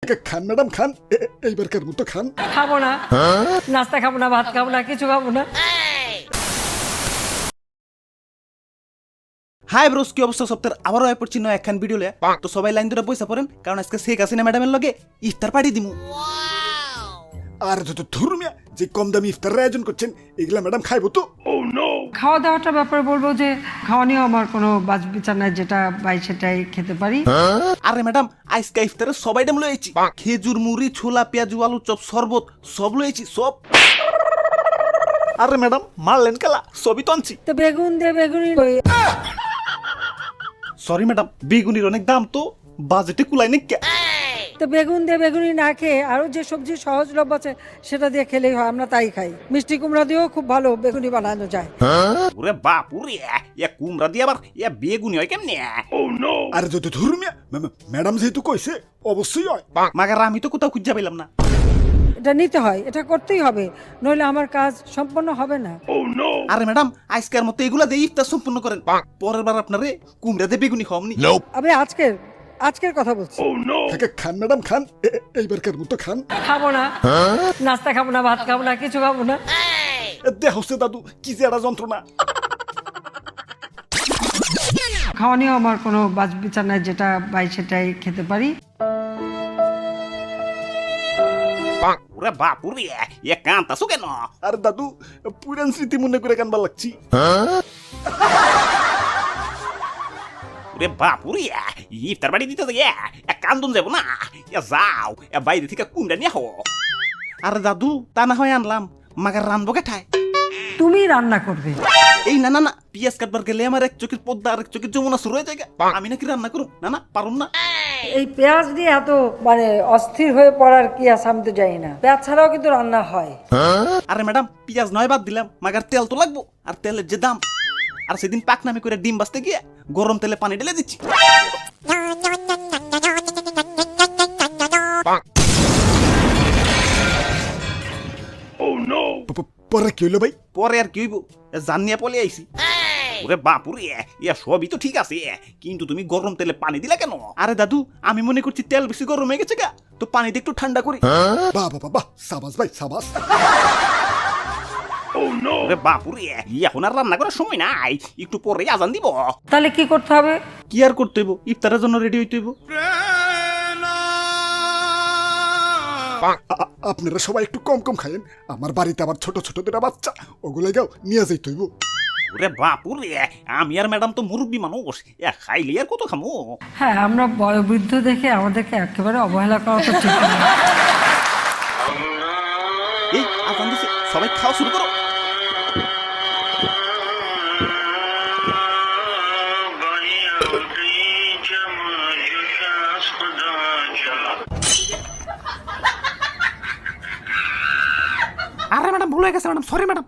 খান madam খান, এইবারকার মতো খান। খাবো না, নাস্তা খাবো না, ভাত খাবো না, কিছু খাবো না। হাই ব্রোস, কি অবস্থা? সপ্তাহের আবারও আয় পড়ছি নয় একখান ভিডিও লে। তো সবাই লাইন ধরে বইসা পড়েন, কারণ আজকে শেখ হাসিনা ম্যাডামের লগে ইফতার পার্টি দিমু। আর যত ধর্মিয়া যে কম দামি ইফতারের আয়োজন করছেন, এগুলা ম্যাডাম খাইবো তো? খাওয়া দাওয়াটার ব্যাপারে বলবো যে খাওয়া নিয়েও আমার কোনো বাজ বিচার নাই, যেটা পাই সেটাই খেতে পারি। আরে ম্যাডাম, আজকে ইফতারে সবাই ডাম লয়েছি, খেজুর, মুড়ি, ছোলা, পেঁয়াজু, আলু চপ, শরবত সব লয়েছি, সব। আরে ম্যাডাম মারলেন কেলা, সবই তো আনছি। তো বেগুন দিয়ে বেগুনি সরি ম্যাডাম, বেগুনির অনেক দাম তো, বাজেটে কুলাই নেই। তো বেগুন দিয়ে বেগুনি না খেয়ে আরো যে সবজি সহজলভ্য আছে সেটা দিয়ে খেলেই হয়, আমরা তাই খাই। মিষ্টি কুমড়া দিয়েও খুব ভালো বেগুনি বানানো যায়। ওরে বাপ রে, ইয়া কুমড়া দিয়ে আবার ইয়া বেগুনি হয় কেমনে? আর যত ধর্মিয়া ম্যাডাম যেহেতু কইছে অবশ্যই হয়। মাগার আমি তো কোথাও খুঁজে পেলাম না। এটা নিতে হয়, এটা করতেই হবে, নইলে আমার কাজ সম্পন্ন হবে না। আরে ম্যাডাম, আজকের মতো এগুলা দিয়ে ইফতার সম্পূর্ণ করেন, পরের বার আপনারে কুমড়া দিয়ে বেগুনি খাওয়ামনি। আমি আজকের কথা বলছি। খান ম্যাডাম খান, এইবারকার মতো খান। খাবো না, নাস্তা খাবো না, ভাত খাবো না, কিছু খাবো না। দেহ হচ্ছে দাদু কি যে একটা যন্ত্রণা। খাওয়া নিয়েও আমার কোনো বাজ বিচার নাই, যেটা পাই সেটাই খেতে পারি। ওরে বাপ রে, ইয়া কান্তাছো কেন? আর দাদু পুরান স্মৃতি মনে করে কানবার লাগছি। ওরে বাপ রে, ইফতার বাড়ি দিতে গিয়ে কান্দন যাবো না, যাও বাইরে থেকে কুমড়া নিয়ে হো। আরে দাদু, তা না হয় আনলাম, মাগার রানবো কেঠায়? তুমি রান্না করবে? এই না না না, পিয়াজ কাটবার গেলে আমার এক চোখের পদ্মা আর এক চোখের যমুনা শুরু হয়ে যায়। আমি নাকি রান্না করুন? না না, পারুন না। এই পেঁয়াজ দিয়ে এত অস্থির হয়ে পড়ার কি আছে আমি তো জানি না। পেঁয়াজ ছাড়াও কিন্তু রান্না হয়। আরে ম্যাডাম, পিয়াজ নয় বাদ দিলাম, মাগার তেল তো লাগবো, আর তেলের যে দাম। আর সেদিন পাকনামি করে ডিম বাজতে গিয়ে গরম তেলে পানি ঢেলে দিচ্ছি। পরে কি হইলো ভাই? পরে আর কি হইব, জানিয়া পলে আইছি। ওরে বাপুরে, ইয়া সবই তো ঠিক আছে, কিন্তু তুমি গরম তেলে পানি দিলা কেন? আরে দাদু, আমি মনে করছি তেল বেশি গরম হয়ে গেছে গা, তো পানিতে একটু ঠান্ডা করি। বাহ বাহ বাহ, সাবাস ভাই সাবাস। ওরে বাপুরে, এখন আর রান্না করার সময় নাই, একটু পরে আজান দিব। তাহলে কি করতে হবে? কি আর করতে হইব, ইফতারের জন্য রেডি হইতে হইব। আপনারা সবাই একটু কম কম খাইেন, আমার বাড়িতে আবার ছোট ছোট দুটা বাচ্চা, ওগুলাই গাও নিয়ে যাইতে হইব। ওরে বাপুরে, আমি আর ম্যাডাম তো মুরব্বী মানুষ, খাইলে আর কত খামো। হ্যাঁ, আমরা বয়োবৃদ্ধ দেখে আমাদেরকে একেবারে অবহেলা করা তো ঠিক না। এই আজান দিছে, সবাই খাওয়া শুরু করো। আরে ম্যাডাম, ভুল হয়ে গেছে ম্যাডাম, সরি ম্যাডাম।